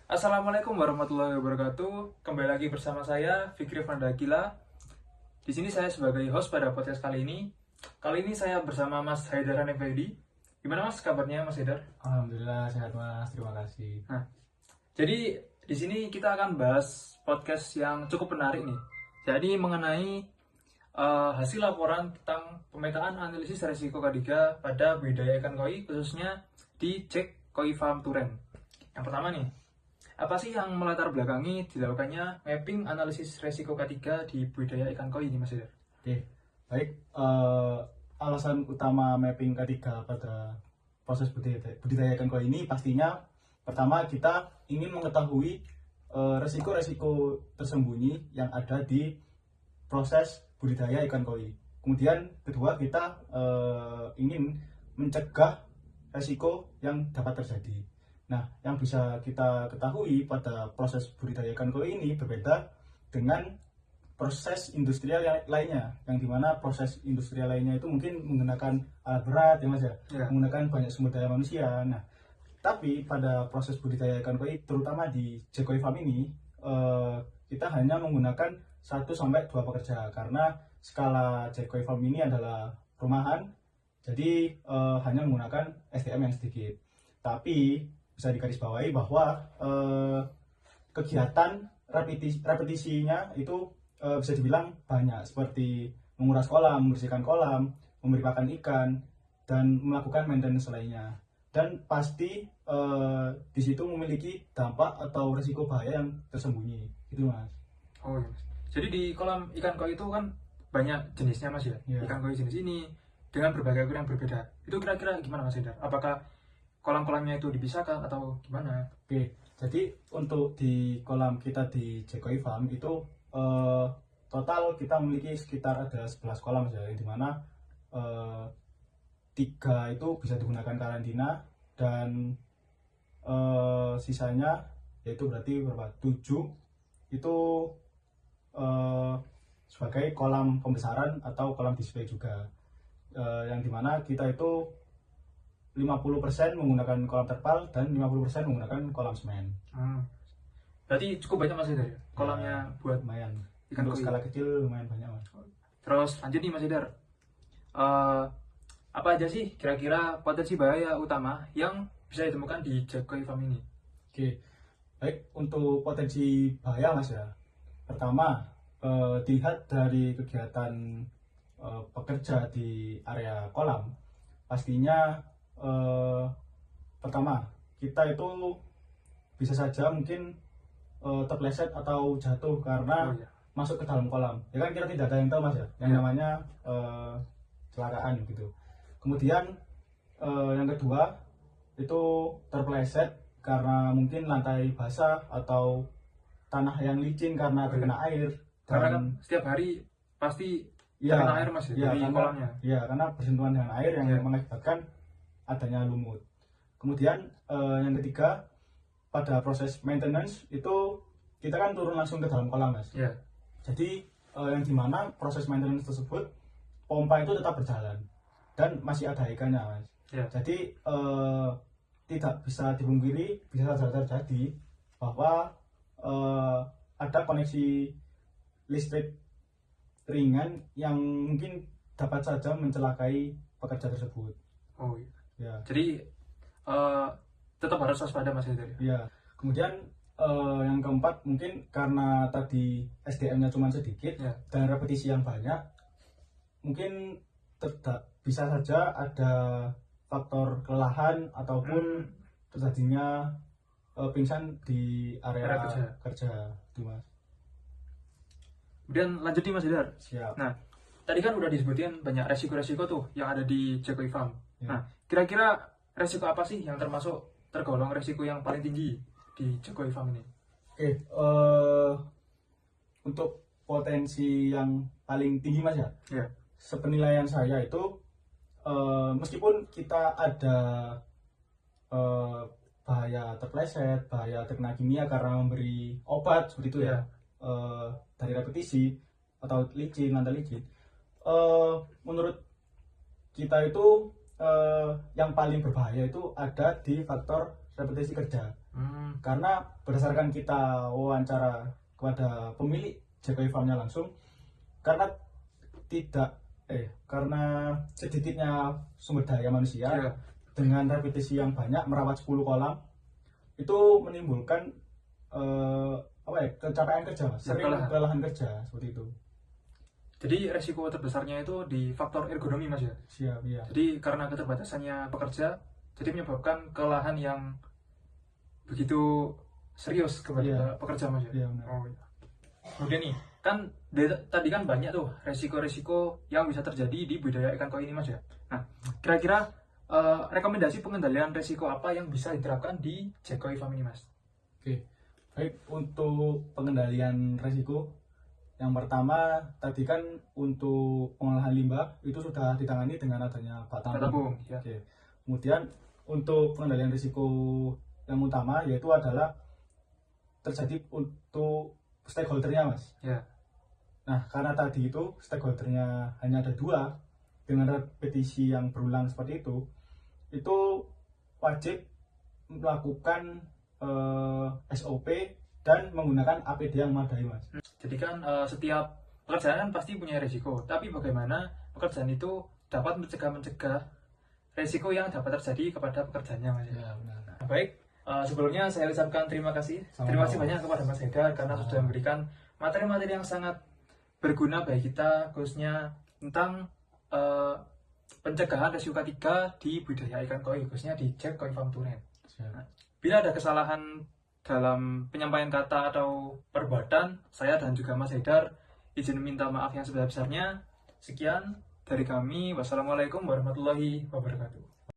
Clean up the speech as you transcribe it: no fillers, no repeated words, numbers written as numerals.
Assalamualaikum warahmatullahi wabarakatuh. Kembali lagi bersama saya Fikri Vandakila. Di sini saya sebagai host pada podcast kali ini. Kali ini saya bersama Mas Haidaran Effendi. Gimana Mas kabarnya Mas Haidar? Alhamdulillah sehat Mas, terima kasih. Nah, jadi di sini kita akan bahas podcast yang cukup menarik nih. Jadi mengenai hasil laporan tentang pemetaan analisis resiko K3 pada budidaya ikan koi khususnya di Jack Koi Farm Turen. Yang pertama nih, apa sih yang melatar belakangi dilakukannya mapping analisis resiko K3 di budidaya ikan koi ini Mas Haidar? Oke, baik. Alasan utama mapping K3 pada proses budidaya ikan koi ini pastinya pertama kita ingin mengetahui resiko-resiko tersembunyi yang ada di proses budidaya ikan koi. Kemudian kedua kita ingin mencegah resiko yang dapat terjadi. Nah, yang bisa kita ketahui pada proses budidaya ikan koi ini berbeda dengan proses industrial lainnya, yang dimana proses industrial lainnya itu mungkin menggunakan alat berat ya Mas ya, menggunakan banyak sumber daya manusia. Nah, tapi pada proses budidaya ikan koi, terutama di Jack Koi Farm ini, kita hanya menggunakan 1-2 pekerja karena skala Jack Koi Farm ini adalah rumahan, jadi hanya menggunakan SDM yang sedikit. Tapi bisa digarisbawahi bahwa kegiatan repetisinya itu bisa dibilang banyak, seperti menguras kolam, membersihkan kolam, memberi pakan ikan, dan melakukan maintenance lainnya. Dan pasti di situ memiliki dampak atau risiko bahaya yang tersembunyi, gitu Mas. Oh iya Mas. Jadi di kolam ikan koi itu kan banyak jenisnya Mas ya. Yeah. Ikan koi jenis ini dengan berbagai ukuran yang berbeda. Itu kira-kira gimana Mas Haidar? Apakah kolam-kolamnya itu dipisahkan atau gimana? Oke, jadi untuk di kolam kita di Jack Koi Farm itu total kita memiliki sekitar ada 11 kolam ya, di mana 3 itu bisa digunakan karantina dan sisanya yaitu berarti berapa? 7 itu sebagai kolam pembesaran atau kolam display juga, yang dimana kita itu 50% menggunakan kolam terpal dan 50% menggunakan kolam semen. Berarti cukup banyak Mas Haidar ya? Kolamnya Ya, buat lumayan. ikan Untuk koi. skala kecil lumayan banyak Mas. Terus lanjut nih Mas Haidar. Apa aja sih kira-kira potensi bahaya utama yang bisa ditemukan di Jack Koi Farm ini? Oke, baik, untuk potensi bahaya Mas ya. Pertama, dilihat dari kegiatan pekerja di area kolam, pastinya pertama kita itu bisa saja mungkin terpleset atau jatuh karena masuk ke dalam kolam. Ya kan kita tidak ada yang tahu Mas ya, yang namanya kecelakaan gitu. Kemudian yang kedua itu terpleset karena mungkin lantai basah atau tanah yang licin karena terkena air. Karena kan setiap hari pasti ya, terkena air Mas ya, dari karena, kolamnya. Ya, karena bersentuhan dengan air yang mengakibatkan adanya lumut. Kemudian yang ketiga, pada proses maintenance itu kita kan turun langsung ke dalam kolam Mas. Jadi yang dimana proses maintenance tersebut pompa itu tetap berjalan dan masih ada ikannya Mas. Jadi tidak bisa dipungkiri, bisa saja terjadi bahwa ada koneksi listrik ringan yang mungkin dapat saja mencelakai pekerja tersebut. Oh iya. Ya. Jadi tetap harus waspada Mas Haidar. Ya. Kemudian yang keempat mungkin karena tadi SDM-nya cuma sedikit dan repetisi yang banyak, mungkin bisa saja ada faktor kelelahan ataupun terjadinya pingsan di area kerja itu Mas. Kemudian lanjut nih Mas Haidar. Siap. Nah, tadi kan udah disebutkan banyak resiko-resiko tuh yang ada di Jack Koi Farm. Nah, kira-kira resiko apa sih yang tergolong resiko yang paling tinggi di Jack Koi Farm ini? Oke, untuk potensi yang paling tinggi Mas ya. Sepenilaian saya itu meskipun kita ada bahaya terpleset, bahaya terkena kimia karena memberi obat seperti itu ya, dari repetisi atau licin, lantai licin, menurut kita itu yang paling berbahaya itu ada di faktor repetisi kerja. Karena berdasarkan kita wawancara kepada pemilik JKI Farmnya langsung, karena karena sedikitnya sumber daya manusia dengan repetisi yang banyak merawat 10 kolam itu menimbulkan kecapaian kerja, sering kelelahan kerja seperti itu. Jadi resiko terbesarnya itu di faktor ergonomi Mas ya. Siap, ya. Jadi karena keterbatasannya pekerja, jadi menyebabkan kelelahan yang begitu serius kepada pekerja Mas ya. Kemudian nih, kan tadi kan banyak tuh resiko-resiko yang bisa terjadi di budidaya ikan koi ini Mas ya. Nah, kira-kira rekomendasi pengendalian resiko apa yang bisa diterapkan di JKI Farm ini Mas? Oke, baik, untuk pengendalian resiko yang pertama tadi kan untuk pengolahan limbah itu sudah ditangani dengan adanya bak tampung. Ya. Oke. Kemudian untuk pengendalian risiko yang utama yaitu adalah terjadi untuk stakeholdernya Mas. Ya. Nah, karena tadi itu stakeholdernya hanya ada 2 dengan repetisi yang berulang seperti itu wajib melakukan SOP dan menggunakan APD yang memadai Mas. Jadi kan setiap pekerjaan kan pasti punya risiko, tapi bagaimana pekerjaan itu dapat mencegah risiko yang dapat terjadi kepada pekerjaannya Mas. Ya, benar. Nah, baik, sebelumnya saya ucapkan terima kasih. Terima kasih banyak kepada Mas Haidar karena sudah memberikan materi-materi yang sangat berguna bagi kita, khususnya tentang pencegahan resiko ketiga di budidaya ikan koi, khususnya di JKI Farm Turen. Nah, bila ada kesalahan dalam penyampaian kata atau perbuatan, saya dan juga Mas Haidar izin minta maaf yang sebesar-besarnya. Sekian dari kami. Wassalamualaikum warahmatullahi wabarakatuh.